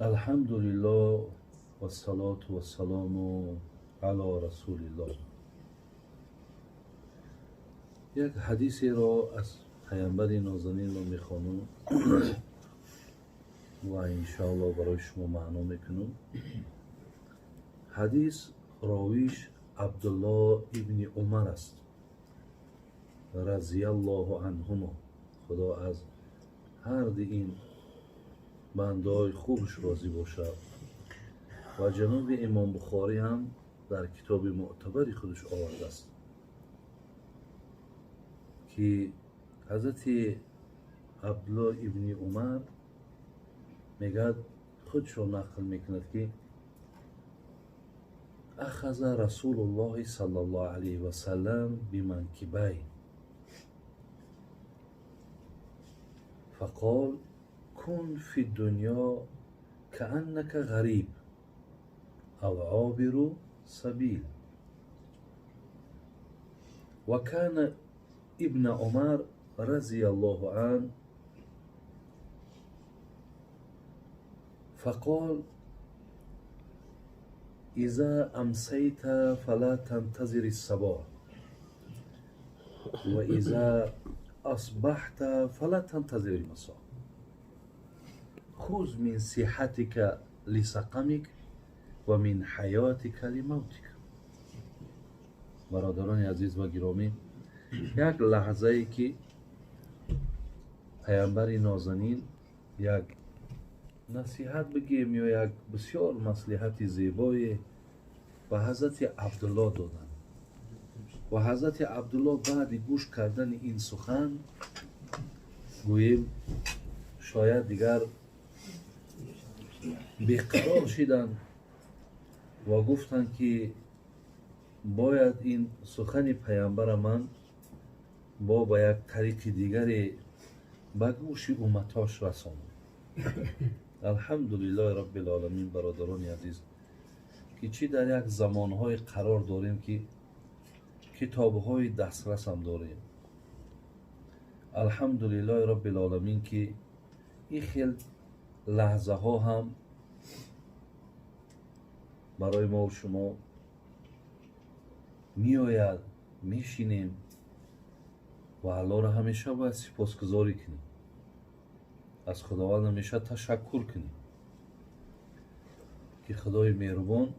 الحمدلله و الصلاة و السلام علی رسول الله. یک حدیثی را از پیامبر نازنین رو میخوانم و انشاءالله برای شما معنا میکنم. حدیث راویش عبدالله ابن عمر است رضی الله عنهما. خدا از هر دی این بنده‌های خوبش راضی باشد. و جناب امام بخاری هم در کتاب معتبر خودش آورده است که حضرت عبدالله ابن عمر میگه، خودش رو نقل میکند که اخذ رسول الله صلی الله علیه و سلم بمنکبی فقال کن فی الدنیا کأنک غریب او عابر سبیل. و کان ابن عمر رضی الله عنه فقال اذا امسیت فلا تنتظر الصباح و اذا اصبحت فلا تنتظر المساء خذ من صحتك لسقمك و من حیاتک لموتک. برادران عزیز و گرامی، یک لحظه ای که پیامبر نازنین یک نصیحت بگیم یا یک بسیار مصلحت زیبای و حضرت عبدالله دادن و حضرت عبدالله بعد گوش کردن این سخن گوییم شاید دیگر بیقرار شدن و گفتن که باید این سخن پیامبر من با یک طریق دیگری به گوش امتاش رسانم. الحمدلله رب العالمین. برادران عزیز، که چی در یک زمانهای قرار داریم که کتابهای دسترس هم داریم. الحمدلله رب العالمین که این خیل لحظه ها هم برای ما و شما می آید، می شینیم و الله را همیشه باید سپاسگزاری کنیم، از خداوند همیشه تشکر کنیم که خدای مهربان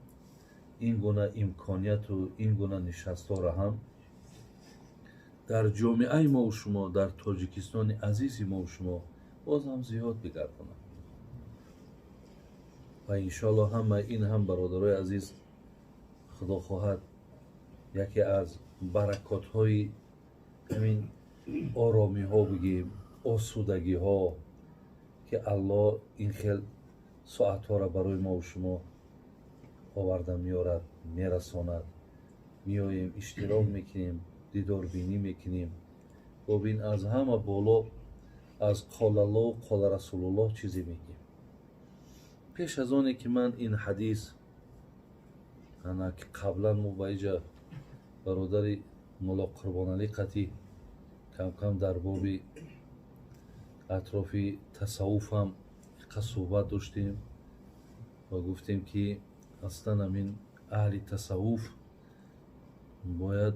این گونه امکانیت و این گونه نشست‌ها را هم در جامعه ما و شما، در تاجیکستان عزیز ما و شما باز هم زیاد بگرداند. و انشاءالله همه این هم برادرای عزیز خدا خواهد یکی از برکات های همین آرامی ها بگیم، آسودگی ها که الله این خیل ساعت ها را برای ما و شما آورده میارد، میرساند. میاییم اشتراک میکنیم، دیدار بینی میکنیم. ببین از همه بالا از قال الله و قال رسول الله چیزی میگیم. پیش از آنه که من این حدیث انا که قبلا ما با اینجا برادر مولا قربان علی قطی کم کم در باب اطراف تصوف هم صحبت داشتیم و گفتیم که اصلا همین اهل تصوف باید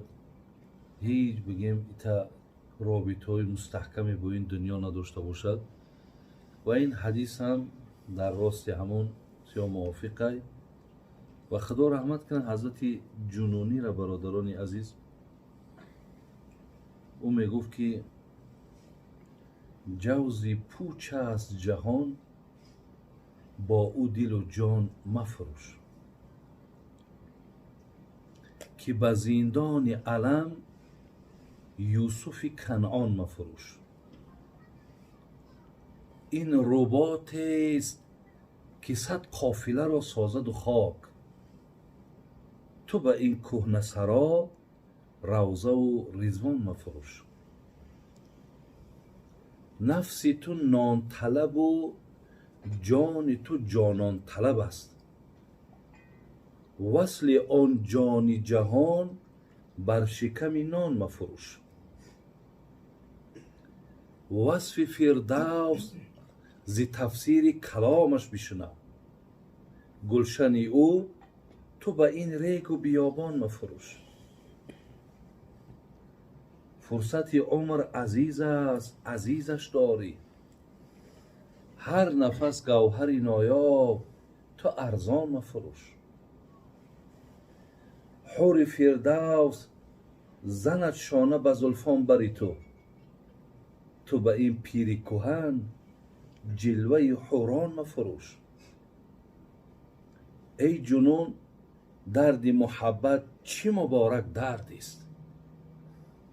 هیچ بگیم ایتا رابطه های مستحکمی با این دنیا نداشته باشد و این حدیث هم در راست همون سیا موافقه. و خدا رحمت کنه حضرت جنونی را برادران عزیز، او میگفت که جوزی پوچ است جهان با او دل و جان مفروش که به زندان علم یوسف کنعان مفروش. این رباط است که صد قافله را سازد و خاک، تو به این کهنه سرا روضه و رضوان مفروش. نفس تو نان طلب و جان تو جانان طلب است، وصل آن جان جهان بر شکم نان مفروش. وصف فردوس ز تفسیر کلامش بشنو، گلشنی او، تو به این ریگ و بیابان مفروش. فرصت عمر عزیز است، عزیزش داری. هر نفس گوهری نایاب، تو ارزان مفروش. حور فردوس زند شانه به زلفان بری تو، تو به این پیری کهن جلوه حوران مفروش. ای جنون درد محبت چه مبارک دردی است،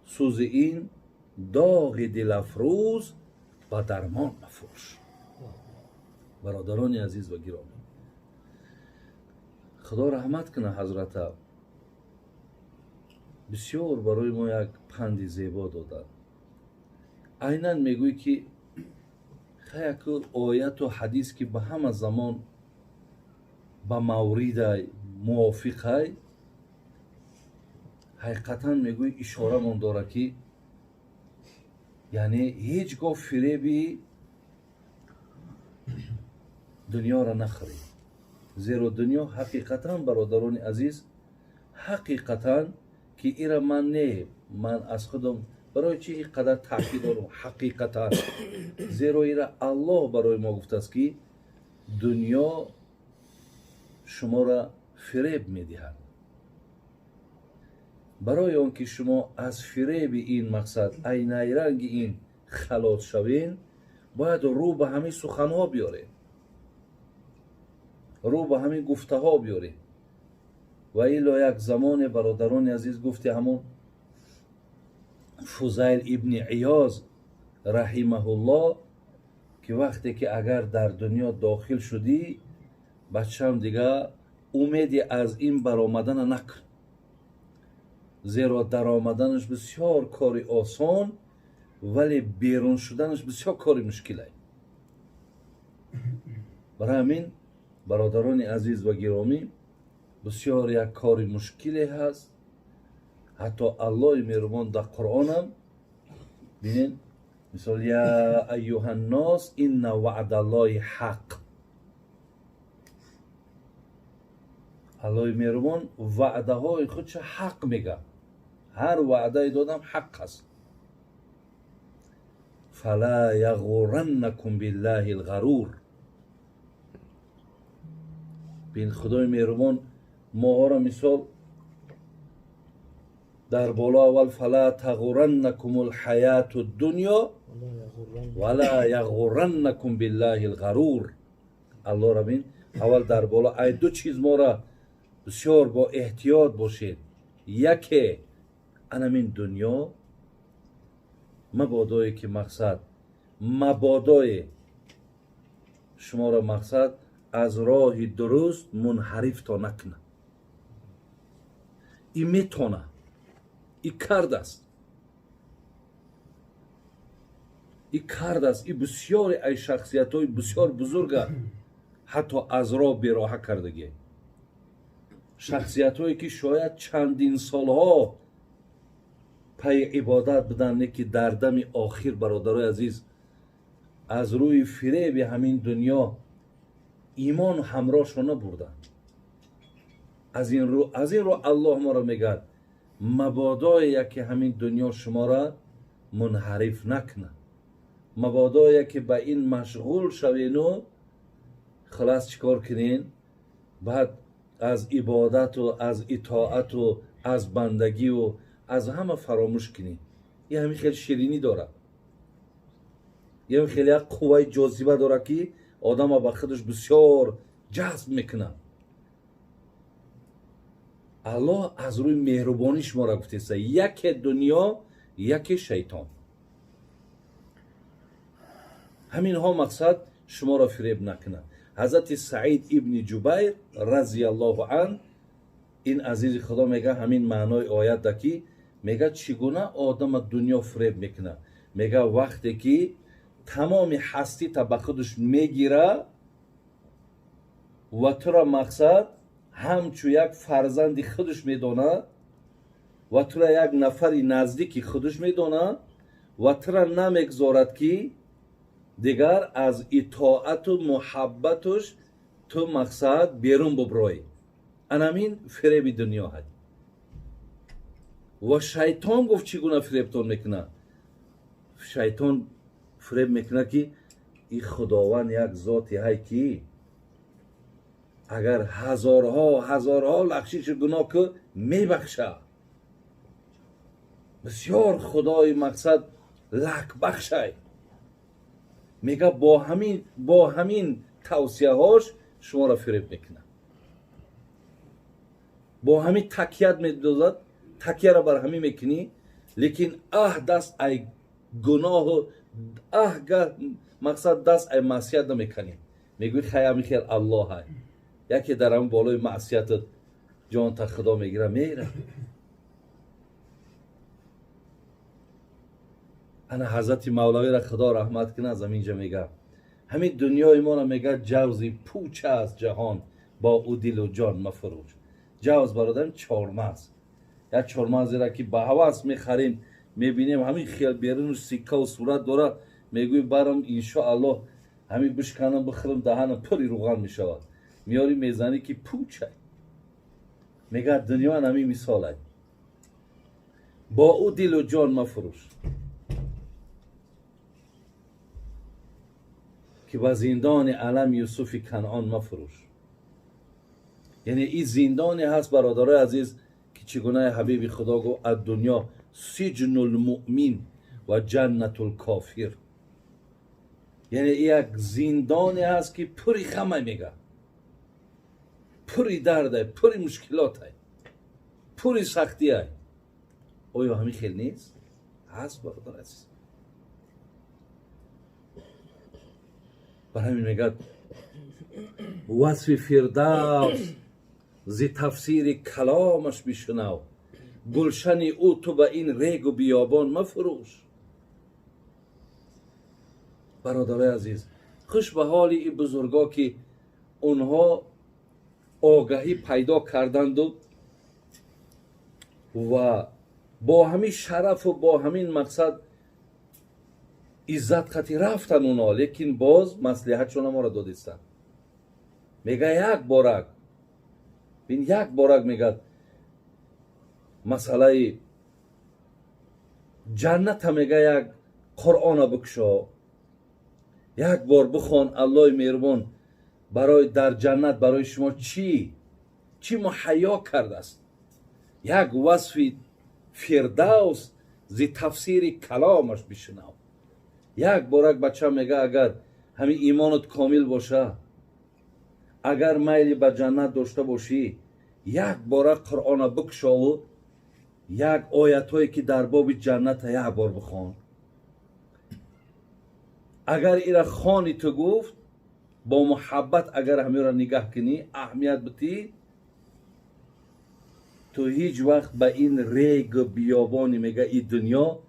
سوز این داغ دل افروز به درمان مفروش. برادران عزیز و گرامی، خدا رحمت کنه حضرت بسیار برای ما یک پند زیبا دادن. عیناً میگوی که یک آیت و حدیث که به همه زمان به مورد موافق حقیقتا میگوی اشاره من داره که یعنی هیچگاه فریبی دنیا را نخوری. زیرا دنیا حقیقتا برادران عزیز، حقیقتا که ایره من از خودم برای چی اینقدر تاکید دارم حقیقتا، زیرا ایره الله برای ما گفته است که دنیا شما را فریب میدهد. برای آنکه شما از فریب این مقصد عینی رنگ این خلاص شوین، باید رو به همین سخنها بیاره، رو به همین گفته ها بیاره. و ایلا یک زمان برادران عزیز گفتی همون فضیل ابن عیاض رحمه الله که وقتی که اگر در دنیا داخل شدی بچم دیگه امیدی از این برآمدن نکن، زیرا در آمدنش بسیار کاری آسان ولی بیرون شدنش بسیار کاری مشکله. برای همین برادران عزیز و گرامی بسیار یک کاری مشکلی هست. حتی الله مهربان در قرآن هم ببینید مثال یا ایها الناس ان وعد الله حق. الله مهربان وعده های خودش حق میگه، هر وعده دادم حق است. فلا یغرنکم بالله الغرور. بین خدای مهربان ما را مثال در بالا اول فلا تغرنکم الحیات الدنیا ولا یغرنکم بالله الغرور. الله را بین اول در بالا ای دو چیز ما را بسیار با احتیاط باشید. یکی انمین دنیا مبادایی که مقصد مبادای شما را مقصد از راه درست منحرف تا نکنه. این میتونه، این کرد است، این کرد است. این بسیار ای شخصیت های بسیار بزرگ حتی از راه بیراه کردگی. شخصیت هایی که شاید چندین سالها پای عبادت بدن که در دم آخر برادرای عزیز از روی فریب همین دنیا ایمان همراهشان نبردن. از این رو الله ما را میگه مبادا که همین دنیا شما را منحرف نکنه، مبادا که به این مشغول شوین و خلاص چیکار کنین، بعد از عبادت و از اطاعت و از بندگی و از همه فراموش کنین. این همین خیلی شیرینی داره، یه خیلی قوه جاذبه داره که آدم با خودش بسیار جذب میکنه. الله از روی مهربانیش ما را گفته است یک دنیا یک شیطان. همین ها مقصد شما را فریب نکنه. حضرت سعید ابن جبیر رضی الله عنه این عزیز خدا میگه همین معنای آیت ده که میگه چگونه آدم دنیا فریب میکنه. میگه وقتی که تمام هستی تا به خودش میگیره و تو را مقصد همچو یک فرزند خودش میدونه و تو را یک نفری نزدیک خودش میدونه و تو را نمیگذارد که دیگر از اطاعت و محبتش تو مقصد بیرون ببروی. انامین فریب دنیا هست. و شیطان گفت چگونه فریبتون میکنه. شیطان فریب میکنه که این خداوند یک ذاتی هست که اگر هزارها بخشش گناه که میبخشه. بسیار خدای مقصد لک بخشه. میگه با همین توصیه هاش شما را فریب میکنه. با همین تکیت میدوزد، تکیه را بر همین میکنی، لیکن دست ای گناه و مقصد دست ای معصیت نمیکنی. میگوی خیلی میخیر الله های یکی در همون بالای معصیتت جان تا خدا میگیره میره. انا حضرت مولوی را خدا رحمت کنه از اینجا میگه همین دنیای ما را میگه جوزی پوچه از جهان با او دل و جان مفروش. جوز برادرم چهارمغز، یک چهارمغزی را که به هوس میخریم میبینیم همین خیال بیرونش سکه و صورت داره، میگوی برم انشاءالله همین بشکنم بخورم دهنم پری روغن میشود. میاری میزنی که پوچه. میگه دنیا همین مثال است. با او دل و جان مفروش که با زندان علم یوسف کنعان مفروش. یعنی این زندانی هست برادرای عزیز که چگونه حبیب خدا گفت از دنیا سجن المؤمن و جنت الکافر. یعنی یک زندانی هست که پری خمه میگه، پری درده، پری مشکلات هست، پری سختی هست. آیا همین خیلی نیست؟ هست برادر عزیز. بر همین میگه وصف فردوس زی تفسیر کلامش بشنو، گلشن او تو به این ریگ و بیابان مفروش. برادرای عزیز خوش به حال این بزرگا که اونها آگاهی پیدا کردند و با همین شرف و با همین مقصد عزت خطی رفتن اونها، لیکن باز مصلحتشون ما را دادستن. میگه یک بارک میگه مسئله جنت هم میگه یک قرآن بکشا، یک بار بخوان الله مهربان برای در جنت برای شما چی مهیا کرده است. یک وصف فردوس زی تفسیر کلامش بشنو. یک بارک بچه میگه اگر همین ایمانت کامل باشه، اگر میلی به جنت داشته باشی، یک بارک قرآن بکشا و یک آیت هایی که در باب جنت یک بار بخوان. اگر ایرا خانی تو گفت با محبت اگر همین را نگاه کنی اهمیت بتی، تو هیچ وقت به این ریگ بیابانی میگه این دنیا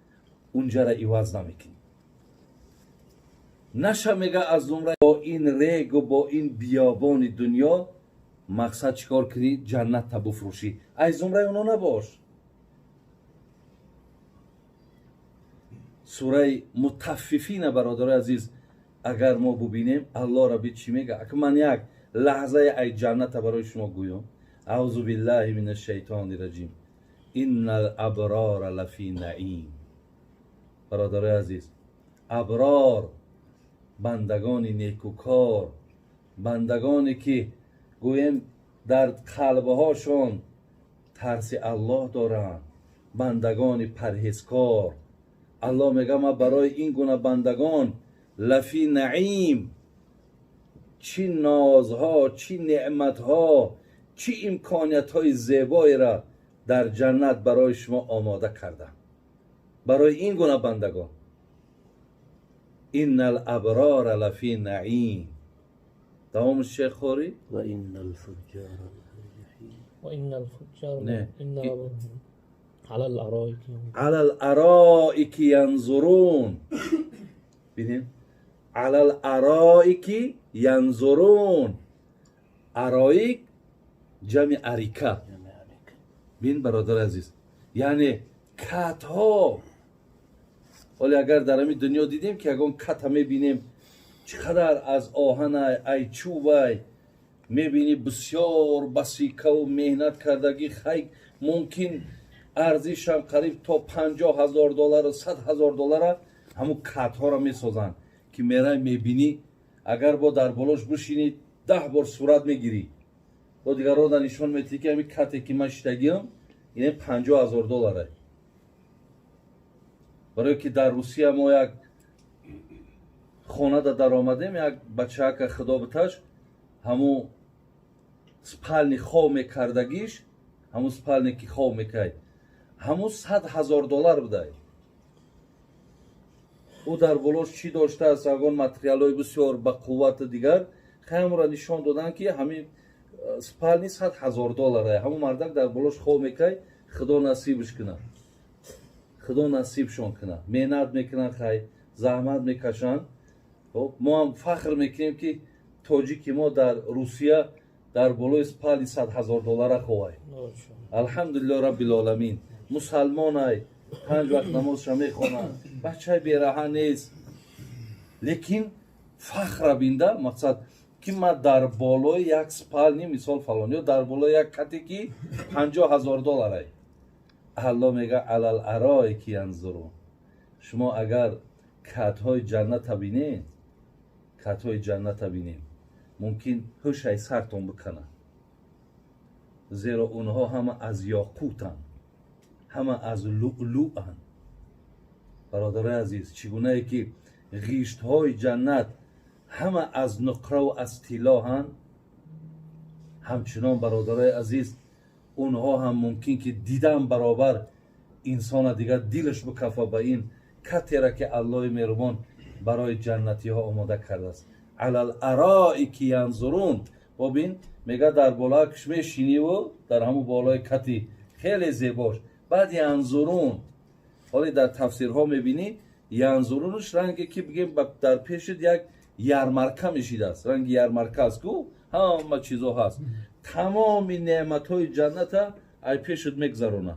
اونجا را عوض نمیکنی. نشه میگه از زمره با این ریگ و با این بیابان دنیا مقصد چیکار کنی؟ جنت تا بفروشی. از زمره اونا نباش. سوره مطففین برادر عزیز اگر ما ببینیم الله ربی چی میگه؟ اگه من یک لحظه ای جنت برای شما گویم، اعوذ بالله من الشیطان الرجیم، ان الابرار لفی نعیم. برادر عزیز ابرار، بندگان نیکوکار، بندگانی که گویم در قلبهاشون ترس الله دارن، بندگان پرهیزکار. الله میگه ما برای این گونه بندگان لفی نعیم، چی نازها، چی نعمتها، چی امکانیتهای زیبایی را در جنت برای شما آماده کردم برای این گونه بندگان. ان الابرار لفی نعیم. تمام شیخ خوری و این الفجار و این الفجار نه. على الارائک على الارائک ینظرون. ببین على الارائک ینظرون. ارائک جمع اریکه. بین برادر عزیز یعنی کت ها. ولی اگر در همین دنیا دیدیم که اگر کت همه بینیم چقدر از آهن ای چوب ای میبینی بسیار بسیکه و مهنت کردگی خیلی ممکن ارزش هم قریب تا $50,000 و $100,000 همون کت ها را میسازن که میرای میبینی اگر با در بالاش بشینی 10 بار صورت میگیری با دیگر را نشان میدی که همین کتی که من شدگیم اینه $50,000. برای که در روسیه ما یک خانه در آمدیم یک بچه که خدا بتش همون سپلنی خواه میکردگیش همون سپلنی که خواه میکرد همون $100,000 بوده. او در بالاش چی داشته است اگران متریال های بسیار با قوت دیگر خیلی را نشان دادن که همین سپلنی $100,000 همون مردک در بالاش خواه میکرد. خدا نصیبش کنه خدا نصیبشون کنه مهنت میکنن خیلی زحمت میکشن. ما هم فخر میکنیم که تاجیکی ما در روسیه در بالای سپلی $100,000 خواهی. الحمدلله رب العالمین. مسلمان های 5 وقت نمازش میخونن بچه بیراه نیست لیکن فخر بینده مقصد که ما در بالای یک سپلی مثال فلان یا در بالای یک کتی که $50,000 الله میگه علی الارائک ینظرون. شما اگر کت های جنت بینید کت های جنت بینید ممکن هوش سرتون بکنه زیرا اونها همه از یاقوتن همه از لؤلؤن. برادر عزیز چگونه ای که غیشت های جنت همه از نقره و از طلا هن همچنان برادر عزیز اونها هم ممکن که دیدن برابر انسان دیگر دلش بکفه به این کتی را که الله مهربان برای جنتی ها آماده کرده است. علی الارائک ینظرون. ببین میگه در بالاش میشینی و در همون بالای کتی خیلی زیباش بعد ینظرون. حالی در تفسیرها میبینی ینظرونش رنگی که بگیم در پیشت یک یرمرکه میشیده است رنگ یرمرکه است که همه چیزا هست تمام نعمت های جنت ای پیشت میگذرونه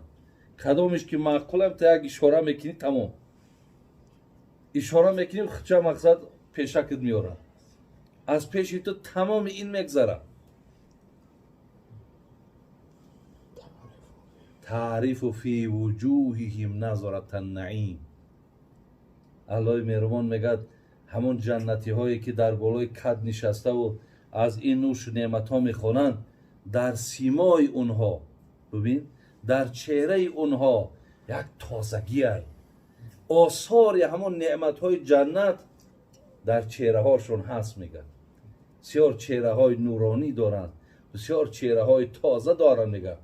کدامش که معقولم تا یک اشاره میکنی تمام اشاره میکنی چه مقصد پیشکت میاره از پیش تو تمام این میگذره. تعریف فی وجوههم نظرة النعیم. الله مهربان میگه همون جنتی هایی که در بالای کد نشسته و از این نوش نعمت ها میخوانند در سیمای اونها ببین در چهره اونها یک تازگی هست آثار همون نعمت های جنت در چهره هاشون هست. میگن بسیار چهره های نورانی دارند بسیار چهره های تازه دارند. میگن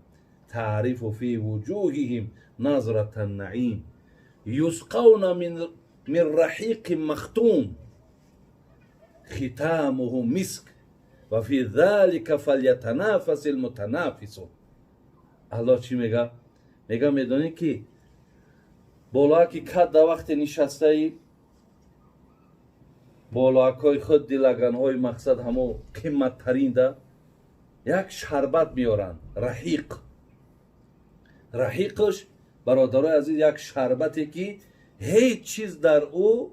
تعریف فی وجوههم نظرة النعیم یسقون من رحیق مختوم ختامه مسک و فی ذلک فلیتنافس المتنافسون. الله چی میگه؟ میگه میدونی که بالا که کد در وقت نشسته ای بالاکای خود دلگن های مقصد همو قیمت ترین ده یک شربت میارن رحیق. رحیقش برادرای عزیز یک شربتی که هیچ چیز در او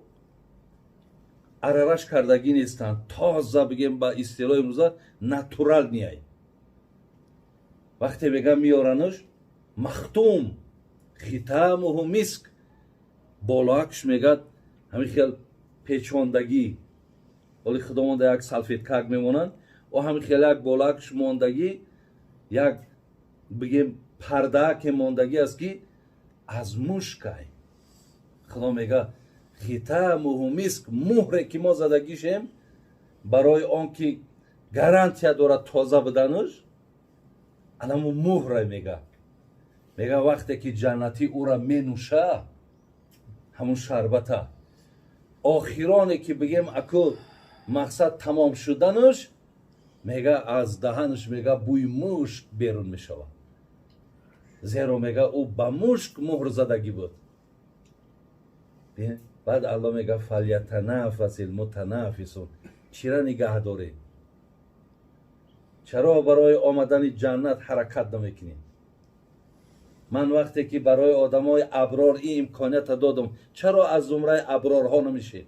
عررش کردگی نیستن تازه بگیم با اصطلاح امروزه ناتورال نیای. وقتی بگم میارنش مختوم ختامه مسک بالاکش میگد همین خیل پیچاندگی ولی خداوند یک سلفیت کاغ میمونن و همین خیل یک بالاکش ماندگی یک بگیم پرده که ماندگی است که از مشکای خدا میگه ختامه مسک مهره که ما زدگیشیم برای آن که گارانتیا دارد تازه بدنش الان مهره میگه وقتی که جنتی او را می نوشه همون شربته آخرانی که بگیم اکو مقصد تمام شدنش میگه از دهنش میگه بوی مشک بیرون میشود زیرا میگه او با مشک مهر زدگی بود. بعد الله میگه فلیتنافس المتنافسون. چرا نگه داری؟ چرا برای آمدن جنت حرکت نمیکنی؟ من وقتی که برای آدمای ابرار این امکانیت دادم چرا از زمره ابرارها نمیشه؟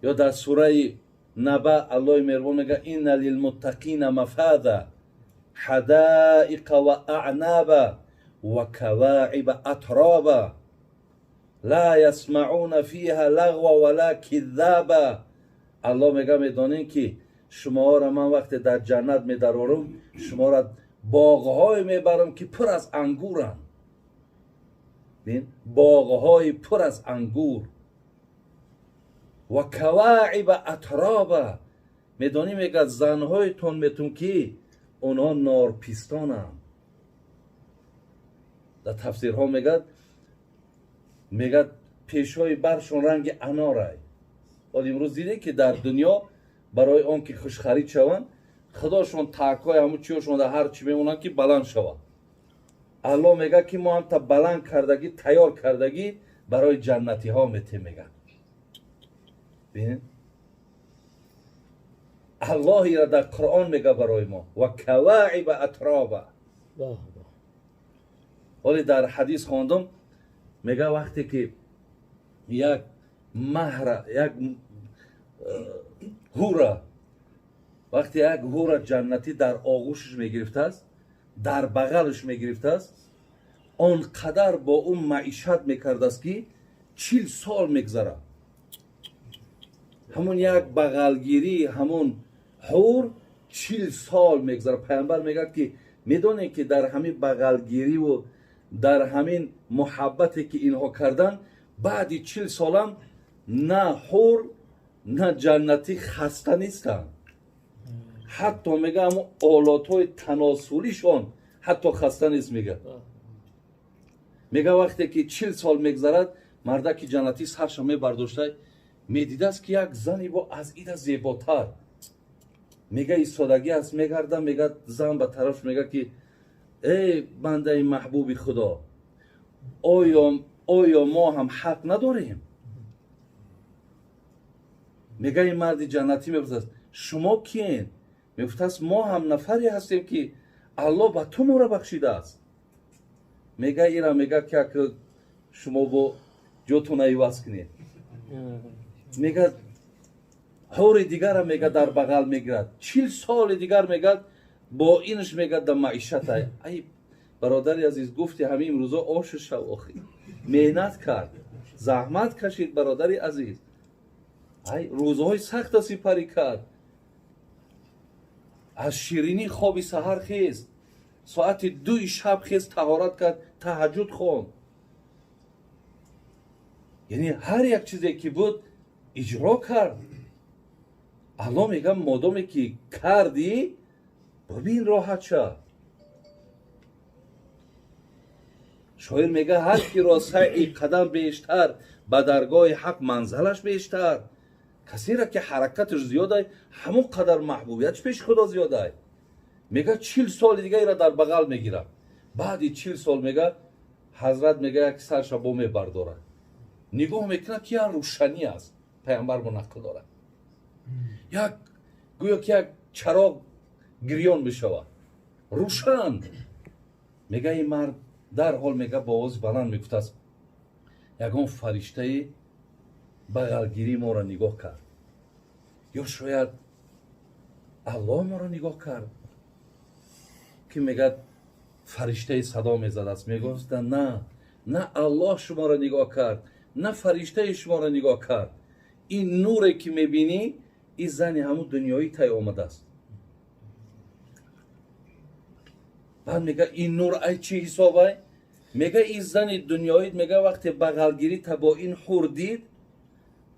یا در سوره نبع الله مهربان میگه این للمتقین مفازا حدائق و اعناب و کواعب اترابا لا یسمعون فیها لغوا ولا کذابا. الله میگه میدانین که شما را من وقت در جنت میدرارم، شما را باغهای میبرم که پر از انگورن. بین باغهای پر از انگور و کواعب اترابا. میدانی میگه زنهایتون میتون که اونها نارپیستانن. در تفسیرها میگه پیشهای برشون رنگ اناره. ولی امروز دیده که در دنیا برای آن که خوش خرید شوند خداشون ترکای همون چیوشون در هر چی میمونن که بلند شود. الله میگه که ما هم تا بلند کردگی تیار کردگی برای جنتی ها میگه. ببین الله را در قرآن میگه برای ما و کواعب اترابا. ولی در حدیث خواندم میگه وقتی که یک مهر یک هورا وقتی یک هورا جنتی در آغوشش میگرفته است، در بغلش میگرفته است، آنقدر با اون معیشت میکرده است که 40 سال میگذره. همون یک بغلگیری همون حور 40 سال میگذره. پیامبر میگه که میدونی که در همین بغلگیری و در همین محبتی که اینها کردن بعد 40 سالم نه حور نه جنتی خسته نیستن. حتی میگه همون آلاتهای تناسلیشون حتی خسته نیست. میگه وقتی که 40 سال میگذرد مردک جنتی سرش میبرداشته میدیده است که یک زنی با از ایده زیباتر. میگه ایستادگی است میگرده. میگه زن به طرف میگه که ای بنده محبوب خدا، آیا ما هم حق نداریم؟ میگه این مرد جنتی میگه شما کیین؟ میگه ما هم نفری هستیم که الله به تو ما را بخشیده است. میگه اینا میگه که شما با جوتون ایواز کنید. میگه حور دیگر هم میگه در بغل میگیرد. 40 سال دیگر میگه با اینش میگه در معیشت ای برادری عزیز گفتی همین امروزا آش شو آخی مهنت کرد زحمت کشید برادری عزیز. ای روزهای سخت سپری کرد. از شیرینی خوابی سحر خیست، ساعت 2 شب خیست، طهارت کرد، تهجد خوند. یعنی هر یک چیزی که بود اجرا کرد. الله میگه مادامی که کردی ببین راحت شد. شاعر میگه هر کی را سعی قدم بیشتر به درگاه حق منزلش بیشتر. کسی را که حرکتش زیاده همون قدر محبوبیتش پیش خدا زیاده. میگه 40 سال دیگه را در بغل میگیره. بعد 40 سال میگه حضرت میگه یک سرش با میبرداره، نگاه میکنه که یا روشنی است. پیامبر منقل داره یک گویا که یک چراغ گریان بشود روشن. میگه این مرد در حال میگه با آواز بلند میگفت است یگان فرشته بغلگیری ما را نگاه کرد، یا شاید الله ما را نگاه کرد. که میگه فرشته صدا میزد است. میگفت نه الله شما را نگاه کرد، نه فرشته شما را نگاه کرد. این نوری که میبینی این زنی همون دنیایی تای آمده است. بعد میگه این نور ای چی حسابه؟ میگه این زن دنیایی میگه وقتی بغلگیری تا با این حور دید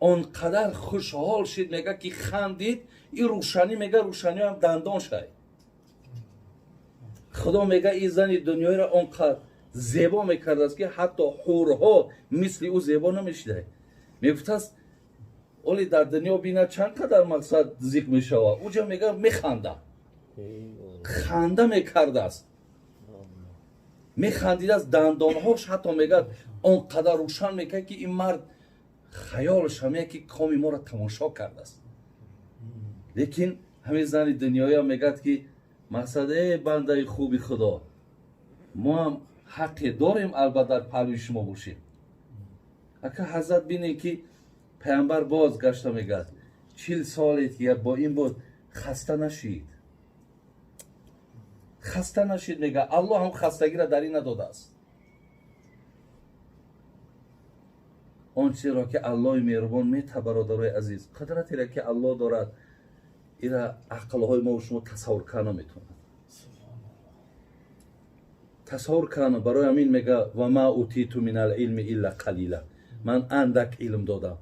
آنقدر خوشحال شد. میگه که خندید این روشنی، میگه روشنی هم دندان شد. خدا میگه این زن دنیایی را آنقدر زیبا میکرد است که حتی حورها مثل او زیبا نمیشده. میگفت است ولی در دنیا بینه چند قدر مقصد ذکر میشوه. اوجا میگه میخنده، خنده میکرده است، میخندید از دندانهاش. حتی میگه آنقدر روشن میگه که این مرد خیالش همه که کامی ما را تماشا کرده است. لیکن همین زن دنیایی هم میگه که مقصد ای بنده خوبی خدا، ما هم حق داریم البته در پهلوی شما باشیم. اگه حضرت بینه که پیامبر باز گشته میگه 40 سالی که با این بود خسته نشید. خسته نشید میگه الله هم خستگی را در این نداده است. آنچه را که الله مهربان میته برادرای عزیز، قدرتی را که الله دارد ایرا عقلهای ما و شما تصور کنه نمیتونه. تصور کنه. برای همین میگه و ما اوتیتو من العلم الا قلیلا. من اندک علم دادم.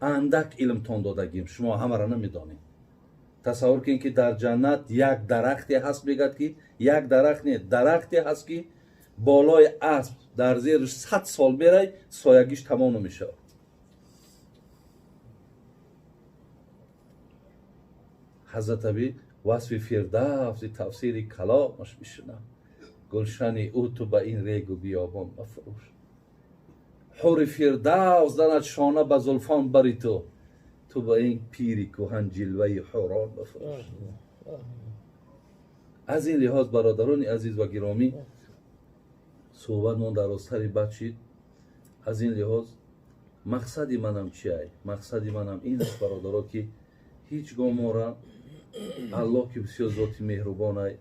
اندک علم تون دادگیم. شما همه را نمیدانید. تصور کنید که در جنت یک درختی هست، میگه که یک درخت نه، درختی هست که بالای اسب در زیرش 100 سال میره سایگیش تمام نمیشه. حضرت ابی وصف فردوس تفسیر کلامش میشنه. گلشن او تو به این ریگ و بیابان مفروش. حور فردوس زند شانه به زلفان بری تو به این پیری کهن جلوه حوران بفروش. از این لحاظ برادران عزیز و گرامی صحبت من درازتری بچید. از این لحاظ مقصدی منم چیه؟ مقصدی منم این است برادران که هیچگاه ما را الله که بسیار ذات مهربانه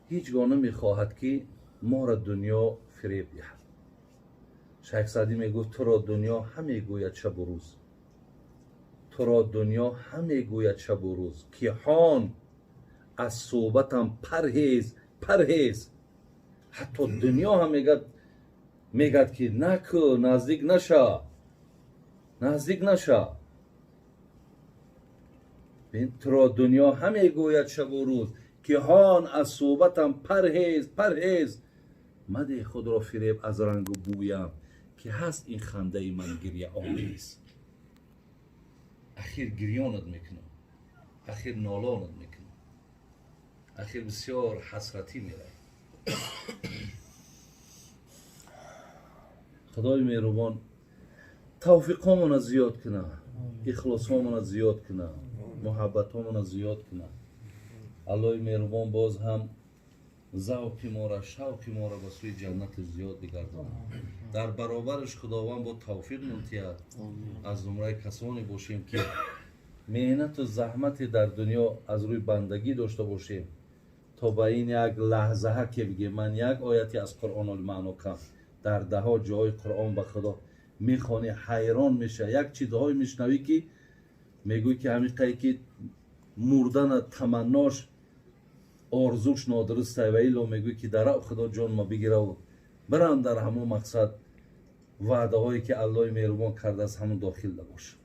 هیچگاه نمیخواهد که ما را دنیا فریب دهد. شیخ سعدی میگوید تو را دنیا همه گوید شب و روز. تو را دنیا همه گوید شب و روز که هان از صحبتم پرهیز. حتی دنیا هم میگد که نکو نزدیک نشه. تو را دنیا همه گوید شب و روز که هان از صحبتم پرهیز. مده خود را فریب از رنگ و بویم که هست این خنده من گریه آمیز. اخیر گریانت میکنم، اخیر نالانت میکنم، اخیر بسیار حسرتی میره. خدای مهربان توفیقامون را زیاد کنه، اخلاصامون را زیاد کنه، محبتامون را زیاد کنه. الله مهربان باز هم ذوق ما را، شوق ما را به سوی جنت زیاد بگردانه. در برابرش خداوند با توفیق منتهی از زمره کسانی باشیم که محنت و زحمت در دنیا از روی بندگی داشته باشیم تا به این یک لحظه ها که بگیم من یک آیتی از قرآن المعنا کم در ده ها جای قرآن به خدا میخوانی حیران میشه. یک چیزهایی میشنوی که میگوی که همین قایی که مردن تمناش آرزوش نادرسته و ایلو میگوی که در خدا جان ما بگیره و برم در همون مقصد وعده هایی که الله مهربان کرده از همون داخل باشه.